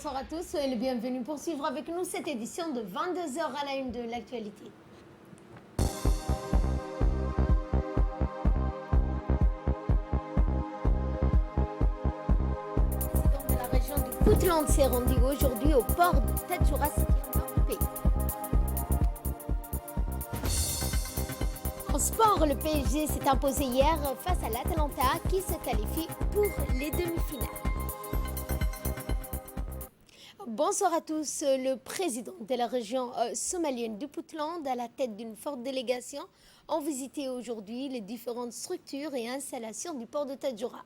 bonsoir à tous, soyez les bienvenus pour suivre avec nous cette édition de 22 heures à la une de l'actualité. Le président de la région du Puntland s'est rendu aujourd'hui au port de Tadjoura, au nord du pays. En sport, le PSG s'est imposé hier face à l'Atalanta qui se qualifie pour les demi-finales. Bonsoir à tous. Le président de la région somalienne du Puntland, à la tête d'une forte délégation, ont visité aujourd'hui les différentes structures et installations du port de Tadjoura.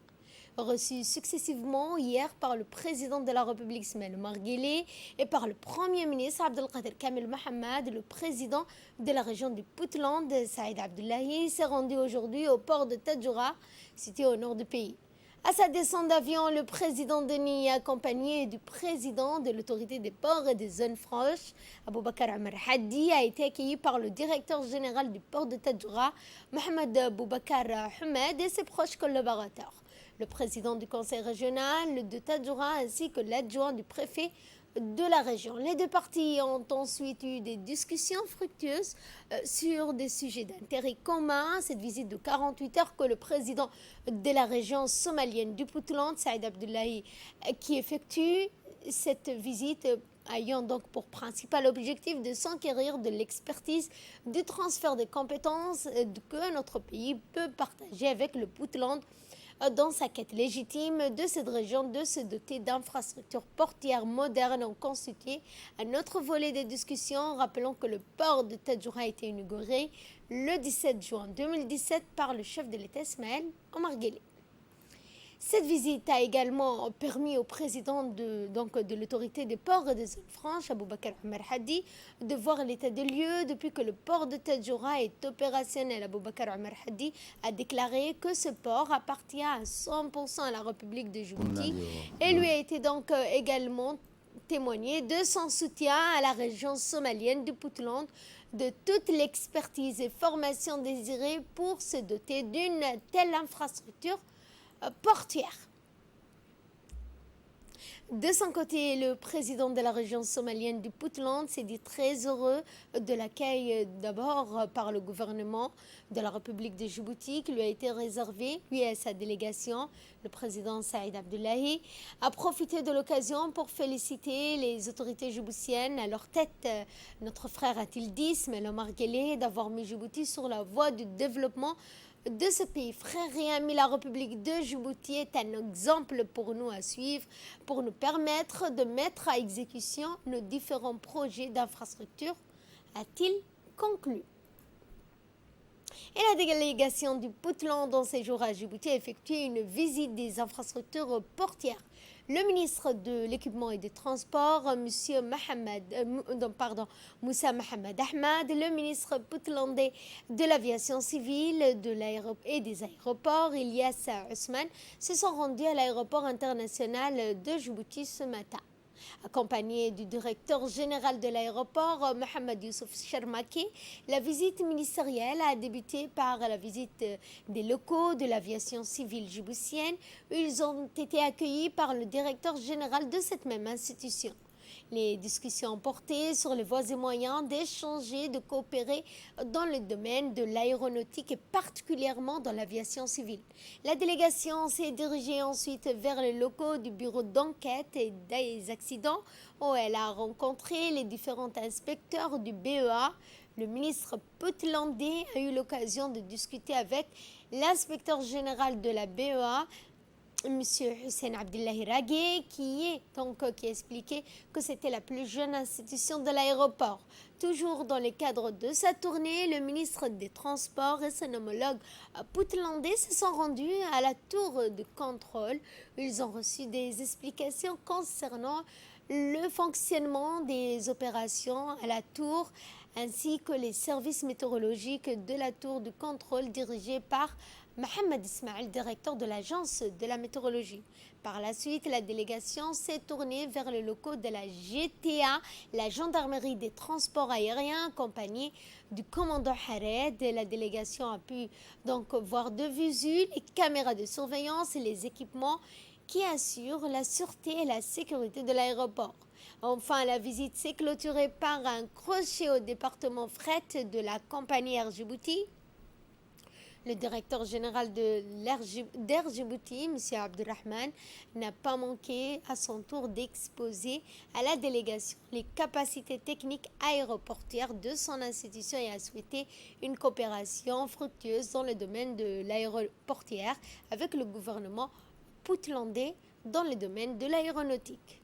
Reçus successivement hier par le président de la République Ismaël Omar Guelleh et par le premier ministre Abdelkader Kamel Mohamed, le président de la région du Puntland, Saïd Abdullahi, s'est rendu aujourd'hui au port de Tadjoura, situé au nord du pays. À sa descente d'avion, le président Denis, accompagné du président de l'autorité des ports et des zones franches, Aboubakar Omar Hadi, a été accueilli par le directeur général du port de Tadjoura, Mohamed Aboubakar Hamed, et ses proches collaborateurs. Le président du conseil régional de Tadjoura ainsi que l'adjoint du préfet de la région. Les deux parties ont ensuite eu des discussions fructueuses sur des sujets d'intérêt commun. Cette visite de 48 heures que le président de la région somalienne du Puntland, Saïd Abdullahi, qui effectue cette visite ayant donc pour principal objectif de s'enquérir de l'expertise du transfert de compétences que notre pays peut partager avec le Puntland dans sa quête légitime de cette région de se doter d'infrastructures portières modernes ont constitué un autre volet des discussions. Rappelons que le port de Tadjoura a été inauguré le 17 juin 2017 par le chef de l'État Ismaël Omar Guelleh. Cette visite a également permis au président de l'autorité des ports et des zones franches, Aboubakar Omar Hadi, de voir l'état des lieux depuis que le port de Tadjoura est opérationnel. Aboubakar Omar Hadi a déclaré que ce port appartient à 100% à la République de Djibouti et lui a été donc également témoigné de son soutien à la région somalienne du Puntland, de toute l'expertise et formation désirée pour se doter d'une telle infrastructure portière. De son côté, le président de la région somalienne du Puntland s'est dit très heureux de l'accueil d'abord par le gouvernement de la République de Djibouti qui lui a été réservé, lui et sa délégation. Le président Saïd Abdullahi a profité de l'occasion pour féliciter les autorités djiboutiennes, à leur tête notre frère a-t-il dit, Ismaël Omar Guelleh, d'avoir mis Djibouti sur la voie du développement de ce pays. Frères et amis, la République de Djibouti est un exemple pour nous à suivre, pour nous permettre de mettre à exécution nos différents projets d'infrastructure, a-t-il conclu. Et la délégation du Puntland dans ses jours à Djibouti a effectué une visite des infrastructures portières. Le ministre de l'Équipement et des Transports, Moussa Mohamed Ahmad, le ministre puntlandais de l'Aviation civile et des aéroports, Ilyas Ousmane, se sont rendus à l'aéroport international de Djibouti ce matin. Accompagné du directeur général de l'aéroport, Mohamed Youssouf Sharmaki, la visite ministérielle a débuté par la visite des locaux de l'aviation civile djiboutienne, où ils ont été accueillis par le directeur général de cette même institution. Les discussions ont porté sur les voies et moyens d'échanger, de coopérer dans le domaine de l'aéronautique et particulièrement dans l'aviation civile. La délégation s'est dirigée ensuite vers les locaux du bureau d'enquête et des accidents où elle a rencontré les différents inspecteurs du BEA. Le ministre puntlandais a eu l'occasion de discuter avec l'inspecteur général de la BEA, M. Hussein Abdullahi Ragé, qui a expliqué que c'était la plus jeune institution de l'aéroport. Toujours dans le cadre de sa tournée, le ministre des Transports et son homologue puntlandais se sont rendus à la tour de contrôle où ils ont reçu des explications concernant le fonctionnement des opérations à la tour ainsi que les services météorologiques de la tour de contrôle dirigée par Mohamed Ismail, directeur de l'agence de la météorologie. Par la suite, la délégation s'est tournée vers les locaux de la GTA, la gendarmerie des transports aériens, accompagnée du commandant Hared. La délégation a pu donc voir de visu les caméras de surveillance et les équipements qui assure la sûreté et la sécurité de l'aéroport. Enfin, la visite s'est clôturée par un crochet au département fret de la compagnie Air Djibouti. Le directeur général d'Air Djibouti, M. Abdurrahman, n'a pas manqué à son tour d'exposer à la délégation les capacités techniques aéroportuaires de son institution et a souhaité une coopération fructueuse dans le domaine de l'aéroportuaire avec le gouvernement puntlandais dans le domaine de l'aéronautique.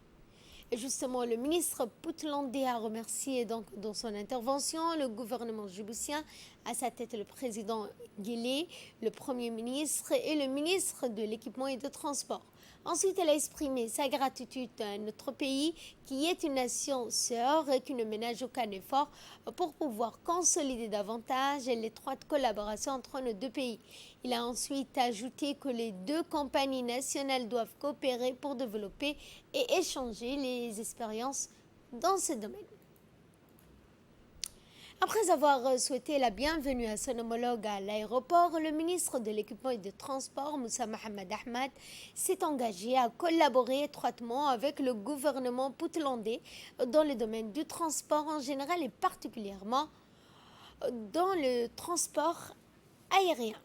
Et justement, le ministre puntlandais a remercié donc dans son intervention le gouvernement djiboutien, à sa tête le président Guelleh, le premier ministre et le ministre de l'équipement et de transport. Ensuite, elle a exprimé sa gratitude à notre pays qui est une nation sœur et qui ne ménage aucun effort pour pouvoir consolider davantage l'étroite collaboration entre nos deux pays. Il a ensuite ajouté que les deux compagnies nationales doivent coopérer pour développer et échanger les expériences dans ce domaine. Après avoir souhaité la bienvenue à son homologue à l'aéroport, le ministre de l'Équipement et des Transports, Moussa Mohamed Ahmad, s'est engagé à collaborer étroitement avec le gouvernement puntlandais dans le domaine du transport en général et particulièrement dans le transport aérien.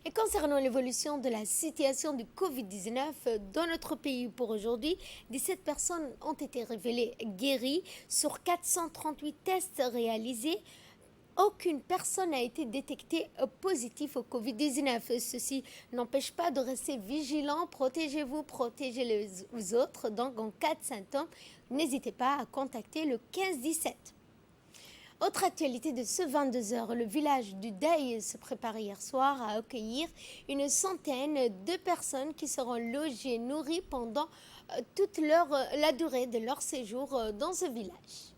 Et concernant l'évolution de la situation du Covid-19 dans notre pays pour aujourd'hui, 17 personnes ont été révélées guéries. Sur 438 tests réalisés, aucune personne n'a été détectée positive au Covid-19. Ceci n'empêche pas de rester vigilant. Protégez-vous, protégez les autres. Donc, en cas de symptômes, n'hésitez pas à contacter le 1517. Autre actualité de ce 22h, le village du Deuil se prépare hier soir à accueillir une centaine de personnes qui seront logées et nourries pendant toute la durée de leur séjour dans ce village.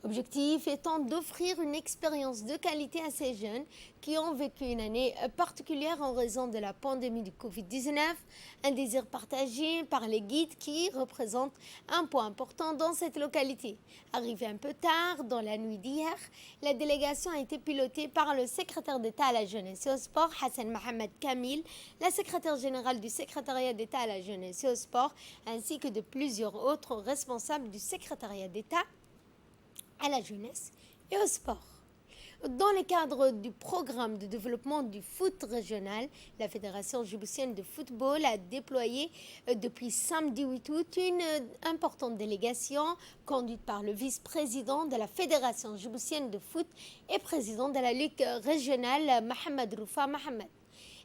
Objectif étant d'offrir une expérience de qualité à ces jeunes qui ont vécu une année particulière en raison de la pandémie du Covid-19, un désir partagé par les guides qui représentent un point important dans cette localité. Arrivé un peu tard, dans la nuit d'hier, la délégation a été pilotée par le secrétaire d'État à la jeunesse et au sport, Hassan Mohamed Kamil, la secrétaire générale du secrétariat d'État à la jeunesse et au sport, ainsi que de plusieurs autres responsables du secrétariat d'État à la jeunesse et au sport. Dans le cadre du programme de développement du foot régional, la Fédération djiboutienne de football a déployé depuis samedi 8 août une importante délégation conduite par le vice-président de la Fédération djiboutienne de foot et président de la Ligue régionale, Mohamed Roufa Mohamed,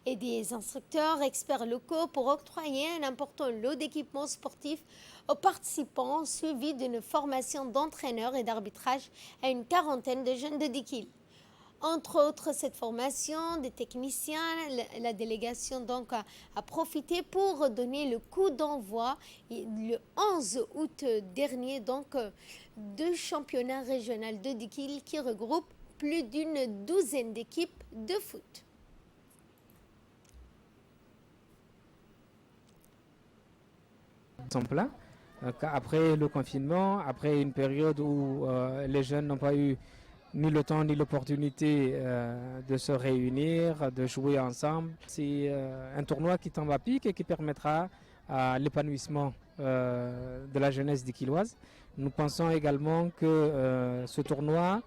et des instructeurs experts locaux pour octroyer un important lot d'équipements sportifs aux participants, suivi d'une formation d'entraîneurs et d'arbitrage à une quarantaine de jeunes de Dikil. Entre autres, cette formation des techniciens, la délégation donc a profité pour donner le coup d'envoi le 11 août dernier donc du championnat régional de Dikil qui regroupe plus d'une douzaine d'équipes de foot. Sont pleins. Après le confinement, après une période où les jeunes n'ont pas eu ni le temps ni l'opportunité de se réunir, de jouer ensemble. C'est un tournoi qui tombe à pic et qui permettra à l'épanouissement de la jeunesse dikiloise. Nous pensons également que ce tournoi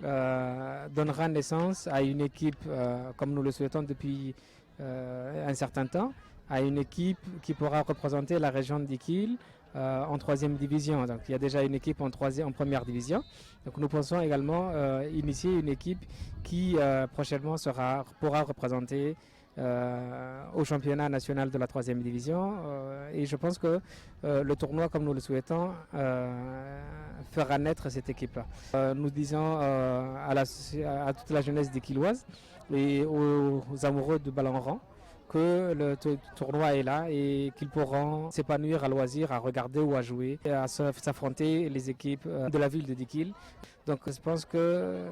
donnera naissance à une équipe, comme nous le souhaitons depuis un certain temps, à une équipe qui pourra représenter la région de Dikil en troisième division. Donc il y a déjà une équipe en première division. Donc nous pensons également initier une équipe qui prochainement pourra représenter au championnat national de la troisième division. Et je pense que le tournoi, comme nous le souhaitons, fera naître cette équipe-là. Nous disons à toute la jeunesse dikiloise et aux amoureux du ballon rond que le tournoi est là et qu'ils pourront s'épanouir à loisir, à regarder ou à jouer, et à s'affronter les équipes de la ville de Dikil. Donc je pense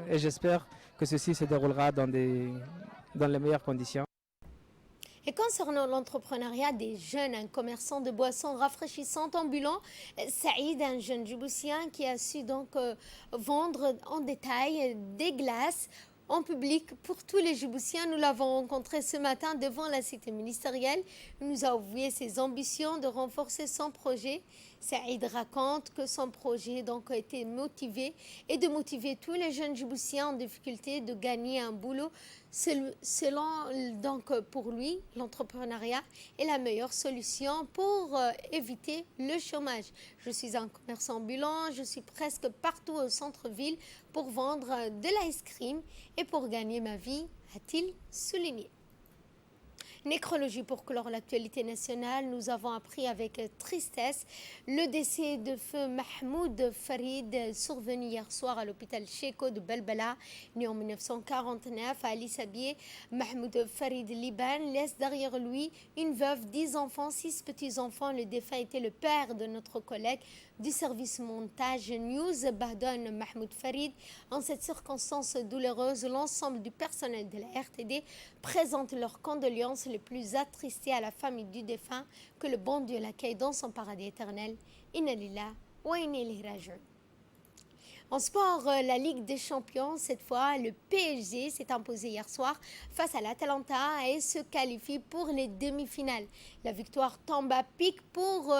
et j'espère que ceci se déroulera dans les meilleures conditions. Et concernant l'entrepreneuriat des jeunes, un commerçant de boissons rafraîchissantes ambulants, Saïd, un jeune djiboutien qui a su donc vendre en détail des glaces en public pour tous les Djiboutiens. Nous l'avons rencontré ce matin devant la cité ministérielle. Il nous a avoué ses ambitions de renforcer son projet. Saïd raconte que son projet donc, a été motivé et de motiver tous les jeunes Djiboutiens en difficulté de gagner un boulot. Selon donc, pour lui, l'entrepreneuriat est la meilleure solution pour éviter le chômage. Je suis un commerçant ambulant, je suis presque partout au centre-ville pour vendre de l'ice cream et pour gagner ma vie, a-t-il souligné. Nécrologie pour clore l'actualité nationale, nous avons appris avec tristesse le décès de feu Mahmoud Farid, survenu hier soir à l'hôpital Cheko de Belbala, né en 1949 à Ali Sabieh. Mahmoud Farid Liban laisse derrière lui une veuve, 10 enfants, 6 petits-enfants. Le défunt était le père de notre collègue du service montage News, Bahdon Mahmoud Farid. En cette circonstance douloureuse, l'ensemble du personnel de la RTD présente leurs condoléances les plus attristées à la famille du défunt. Que le bon Dieu l'accueille dans son paradis éternel. Inna lillahi wa inna ilayhi raji'un. En sport, la Ligue des Champions, cette fois, le PSG s'est imposé hier soir face à l'Atalanta et se qualifie pour les demi-finales. La victoire tombe à pic pour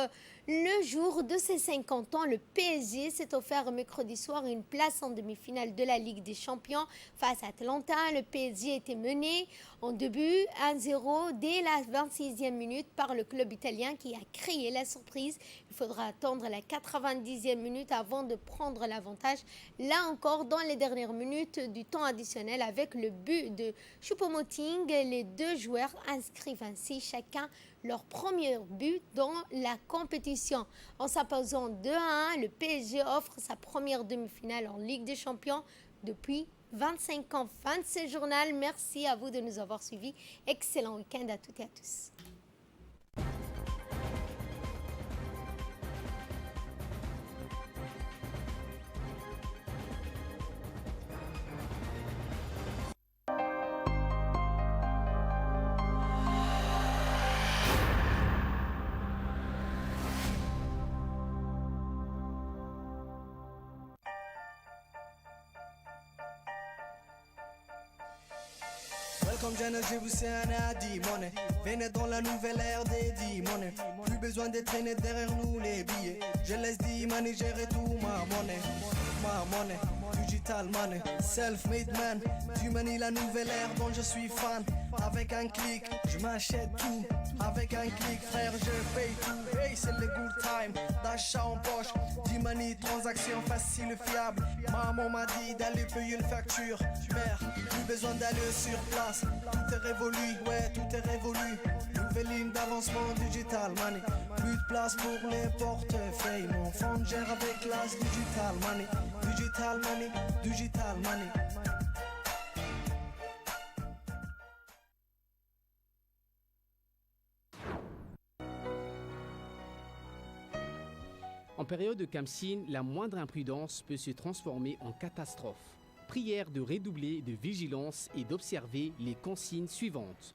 le jour de ses 50 ans. Le PSG s'est offert mercredi soir une place en demi-finale de la Ligue des Champions face à Atalanta. Le PSG était mené en début 1-0 dès la 26e minute par le club italien qui a créé la surprise. Il faudra attendre la 90e minute avant de prendre l'avantage. Là encore, dans les dernières minutes du temps additionnel, avec le but de Choupo-Moting, les deux joueurs inscrivent ainsi chacun leur premier but dans la compétition. En s'imposant 2-1, le PSG offre sa première demi-finale en Ligue des Champions depuis 25 ans. Fin de ce journal. Merci à vous de nous avoir suivis. Excellent week-end à toutes et à tous. Comme jeune Djiboutien a dit monnaie. Venez dans la nouvelle ère des D-money. Plus besoin de traîner derrière nous les billets. Je laisse D-money gérer tout ma monnaie. Ma monnaie, digital money, self-made man. Du money la nouvelle ère dont je suis fan. Avec un clic, je m'achète tout. Avec un clic frère, je paye tout. Hey, c'est le good time, d'achat en poche. D-money, transaction facile, fiable. Maman m'a dit d'aller payer une facture. Mère, plus besoin d'aller sur place. Tout est révolu, ouais, tout est révolu. Nouvelle ligne d'avancement digital money. Plus de place pour les portefeuilles. Mon fond gère avec classe digital money. Digital money, digital money. En période de Khamsin, la moindre imprudence peut se transformer en catastrophe. Prière de redoubler de vigilance et d'observer les consignes suivantes.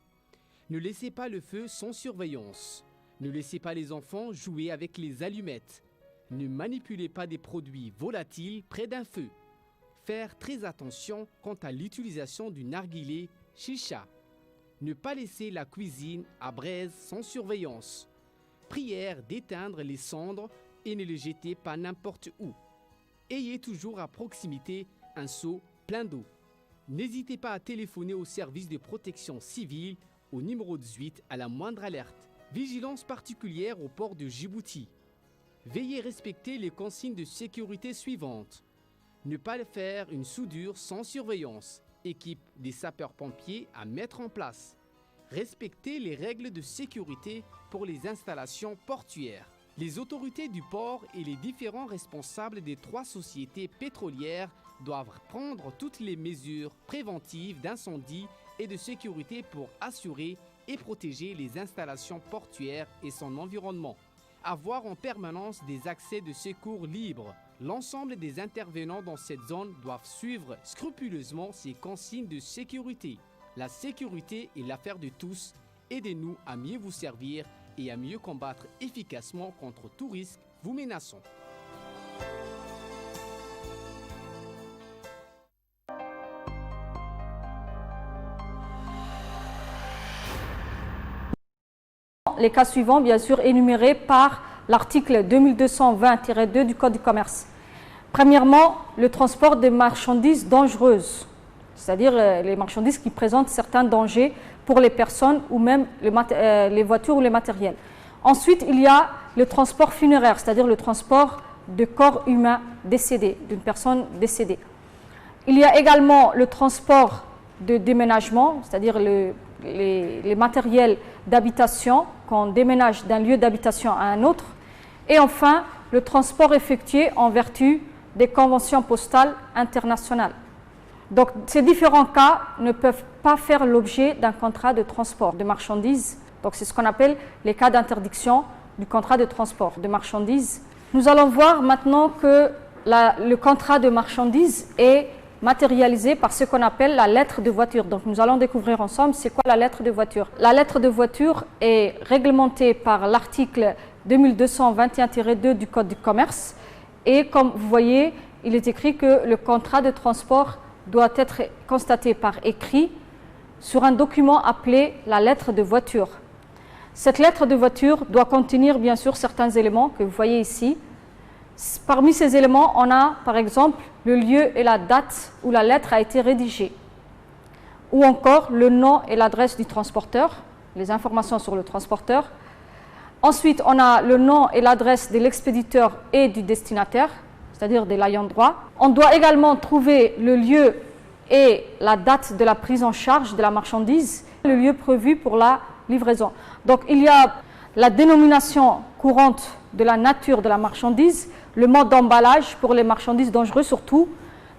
Ne laissez pas le feu sans surveillance. Ne laissez pas les enfants jouer avec les allumettes. Ne manipulez pas des produits volatiles près d'un feu. Faire très attention quant à l'utilisation du narguilé chicha. Ne pas laisser la cuisine à braise sans surveillance. Prière d'éteindre les cendres et ne les jetez pas n'importe où. Ayez toujours à proximité un seau plein d'eau. N'hésitez pas à téléphoner au service de protection civile au numéro 18 à la moindre alerte. Vigilance particulière au port de Djibouti. Veillez respecter les consignes de sécurité suivantes. Ne pas faire une soudure sans surveillance. Équipe des sapeurs-pompiers à mettre en place. Respectez les règles de sécurité pour les installations portuaires. Les autorités du port et les différents responsables des 3 sociétés pétrolières doivent prendre toutes les mesures préventives d'incendie et de sécurité pour assurer et protéger les installations portuaires et son environnement. Avoir en permanence des accès de secours libres. L'ensemble des intervenants dans cette zone doivent suivre scrupuleusement ces consignes de sécurité. La sécurité est l'affaire de tous. Aidez-nous à mieux vous servir et à mieux combattre efficacement contre tout risque vous menaçant. les cas suivants, bien sûr, énumérés par l'article 2220-2 du Code du commerce. Premièrement, le transport des marchandises dangereuses, c'est-à-dire les marchandises qui présentent certains dangers pour les personnes ou même les voitures ou les matériels. Ensuite, il y a le transport funéraire, c'est-à-dire le transport de corps humains décédés, d'une personne décédée. Il y a également le transport de déménagement, c'est-à-dire les matériels d'habitation qu'on déménage d'un lieu d'habitation à un autre. Et enfin, le transport effectué en vertu des conventions postales internationales. Donc, ces différents cas ne peuvent pas faire l'objet d'un contrat de transport de marchandises. Donc, c'est ce qu'on appelle les cas d'interdiction du contrat de transport de marchandises. Nous allons voir maintenant que le contrat de marchandises est matérialisé par ce qu'on appelle la lettre de voiture. Donc, nous allons découvrir ensemble c'est quoi la lettre de voiture. La lettre de voiture est réglementée par l'article 2221-2 du Code du commerce. Et comme vous voyez, il est écrit que le contrat de transport doit être constaté par écrit sur un document appelé la lettre de voiture. Cette lettre de voiture doit contenir bien sûr certains éléments que vous voyez ici. Parmi ces éléments, on a par exemple le lieu et la date où la lettre a été rédigée, ou encore le nom et l'adresse du transporteur, les informations sur le transporteur. Ensuite, on a le nom et l'adresse de l'expéditeur et du destinataire, c'est-à-dire de l'ayant droit. On doit également trouver le lieu et la date de la prise en charge de la marchandise, le lieu prévu pour la livraison. Donc, il y a la dénomination courante de la nature de la marchandise, le mode d'emballage pour les marchandises dangereuses surtout,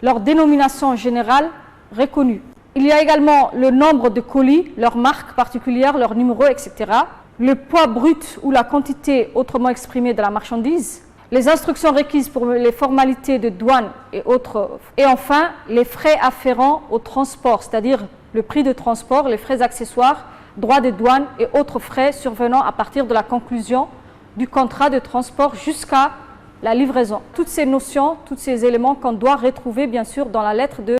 leur dénomination générale reconnue. Il y a également le nombre de colis, leur marque particulière, leur numéro, etc. Le poids brut ou la quantité autrement exprimée de la marchandise, les instructions requises pour les formalités de douane et autres, et enfin les frais afférents au transport, c'est-à-dire le prix de transport, les frais accessoires, droits de douane et autres frais survenant à partir de la conclusion du contrat de transport jusqu'à la livraison. Toutes ces notions, tous ces éléments qu'on doit retrouver bien sûr dans la lettre de